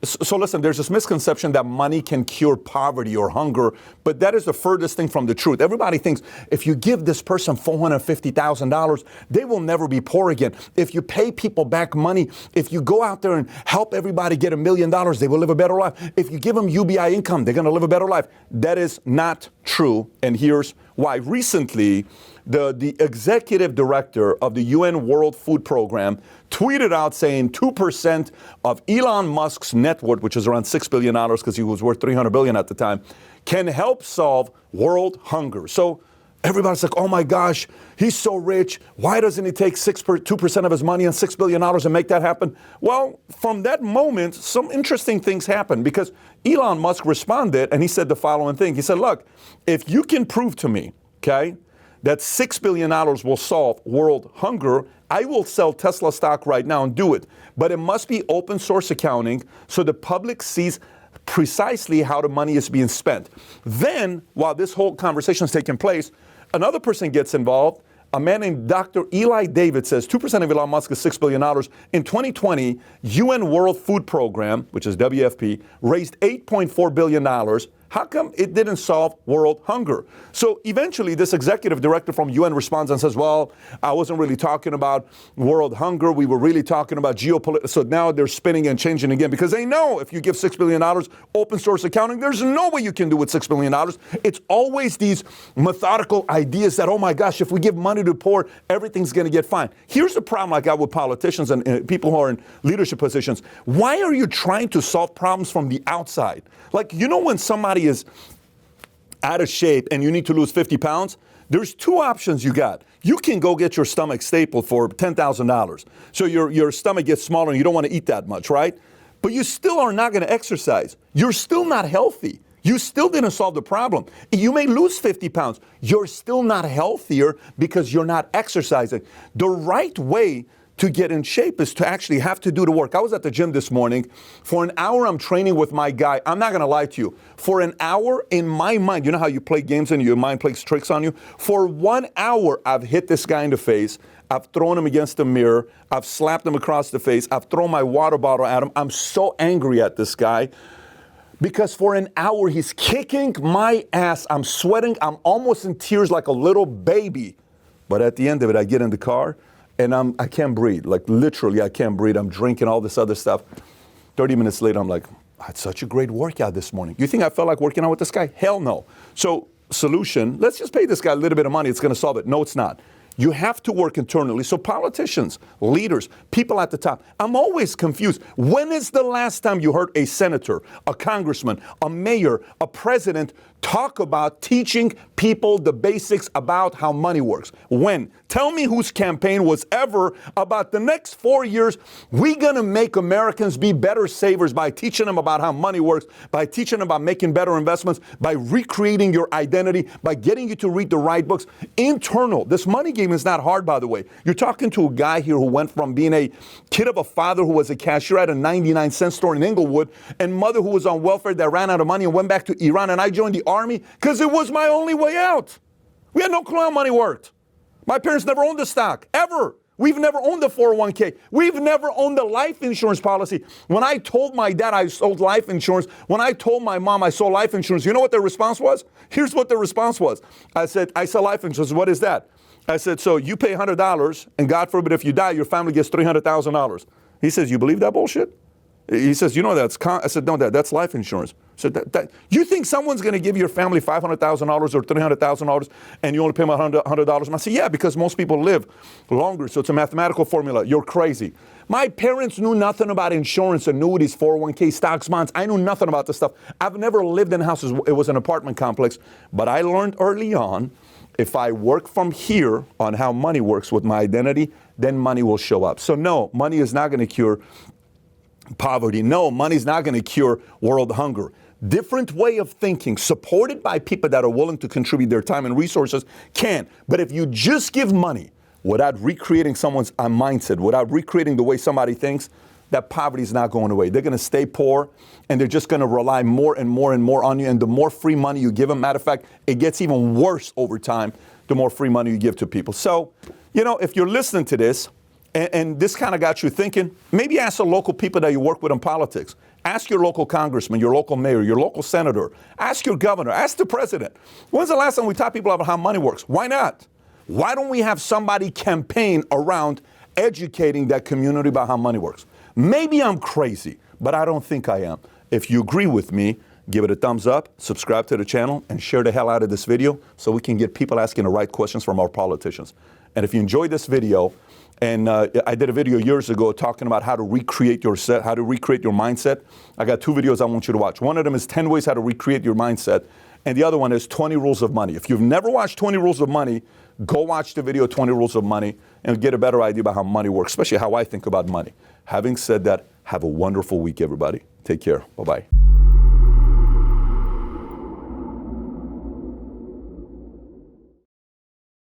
So listen, there's this misconception that money can cure poverty or hunger, but that is the furthest thing from the truth. Everybody thinks if you give this person $450,000, they will never be poor again. If you pay people back money, if you go out there and help everybody get $1 million, they will live a better life. If you give them UBI income, they're going to live a better life. That is not true, and here's why. Recently, the executive director of the UN World Food Program tweeted out saying 2% of Elon Musk's net worth, which is around $6 billion because he was worth $300 billion at the time, can help solve world hunger. So everybody's like, oh my gosh, he's so rich. Why doesn't he take 2% of his money and $6 billion and make that happen? Well, from that moment, some interesting things happened because Elon Musk responded and he said the following thing. He said, look, if you can prove to me, okay, that $6 billion will solve world hunger, I will sell Tesla stock right now and do it. But it must be open source accounting so the public sees precisely how the money is being spent. Then, while this whole conversation is taking place, another person gets involved. A man named Dr. Eli David says 2% of Elon Musk is $6 billion. In 2020, UN World Food Program, which is WFP, raised $8.4 billion. How come it didn't solve world hunger? So eventually this executive director from UN responds and says, well, I wasn't really talking about world hunger. We were really talking about geopolitics. So now they're spinning and changing again because they know if you give $6 billion open source accounting, there's no way you can do with $6 billion. It's always these methodical ideas that, oh my gosh, if we give money to the poor, everything's going to get fine. Here's the problem I got with politicians and people who are in leadership positions. Why are you trying to solve problems from the outside? Like, you know, when somebody is out of shape and you need to lose 50 pounds, there's two options you got. You can go get your stomach stapled for $10,000. So your stomach gets smaller and you don't want to eat that much, right? But you still are not going to exercise. You're still not healthy. You still didn't solve the problem. You may lose 50 pounds. You're still not healthier because you're not exercising. The right way to get in shape is to actually have to do the work. I was at the gym this morning. For an hour, I'm training with my guy. I'm not going to lie to you. For an hour, in my mind, you know how you play games and your mind plays tricks on you? For 1 hour, I've hit this guy in the face. I've thrown him against the mirror. I've slapped him across the face. I've thrown my water bottle at him. I'm so angry at this guy because for an hour, he's kicking my ass. I'm sweating. I'm almost in tears like a little baby. But at the end of it, I get in the car. And I can't breathe, like literally I can't breathe. I'm drinking all this other stuff. 30 minutes later, I'm like, I had such a great workout this morning. You think I felt like working out with this guy? Hell no. So solution, let's just pay this guy a little bit of money. It's going to solve it. No, it's not. You have to work internally. So politicians, leaders, people at the top, I'm always confused. When is the last time you heard a senator, a congressman, a mayor, a president talk about teaching people the basics about how money works? When? Tell me whose campaign was ever about the next 4 years, we're going to make Americans be better savers by teaching them about how money works, by teaching them about making better investments, by recreating your identity, by getting you to read the right books. Internal. This money game is not hard, by the way. You're talking to a guy here who went from being a kid of a father who was a cashier at a 99-cent store in Inglewood and mother who was on welfare that ran out of money and went back to Iran, and I joined the army because it was my only way out. We had no clue how money worked. My parents never owned a stock, ever. We've never owned a 401k. We've never owned a life insurance policy. When I told my dad I sold life insurance, when I told my mom I sold life insurance, you know what their response was? Here's what their response was. I said, I sell life insurance. What is that? I said, so you pay $100, and God forbid if you die, your family gets $300,000. He says, you believe that bullshit? He says, you know that's I said, no, that's life insurance. So you think someone's going to give your family $500,000 or $300,000 and you only pay them $100? I say, yeah, because most people live longer. So it's a mathematical formula. You're crazy. My parents knew nothing about insurance, annuities, 401k, stocks, bonds. I knew nothing about this stuff. I've never lived in houses. It was an apartment complex. But I learned early on, if I work from here on how money works with my identity, then money will show up. So no, money is not going to cure poverty. No, money's not going to cure world hunger. Different way of thinking, supported by people that are willing to contribute their time and resources, can. But if you just give money without recreating someone's mindset, without recreating the way somebody thinks, that poverty is not going away. They're going to stay poor, and they're just going to rely more and more and more on you. And the more free money you give them, matter of fact, it gets even worse over time, the more free money you give to people. So, you know, if you're listening to this, and this kind of got you thinking, maybe ask the local people that you work with in politics. Ask your local congressman, your local mayor, your local senator. Ask your governor. Ask the president. When's the last time we taught people about how money works? Why not? Why don't we have somebody campaign around educating that community about how money works? Maybe I'm crazy, but I don't think I am. If you agree with me, give it a thumbs up, subscribe to the channel, and share the hell out of this video so we can get people asking the right questions from our politicians. And if you enjoyed this video, and I did a video years ago talking about how to recreate your set, how to recreate your mindset. I got 2 videos I want you to watch. One of them is 10 ways how to recreate your mindset. And the other one is 20 rules of money. If you've never watched 20 rules of money, go watch the video 20 rules of money and get a better idea about how money works, especially how I think about money. Having said that, have a wonderful week, everybody. Take care. Bye-bye.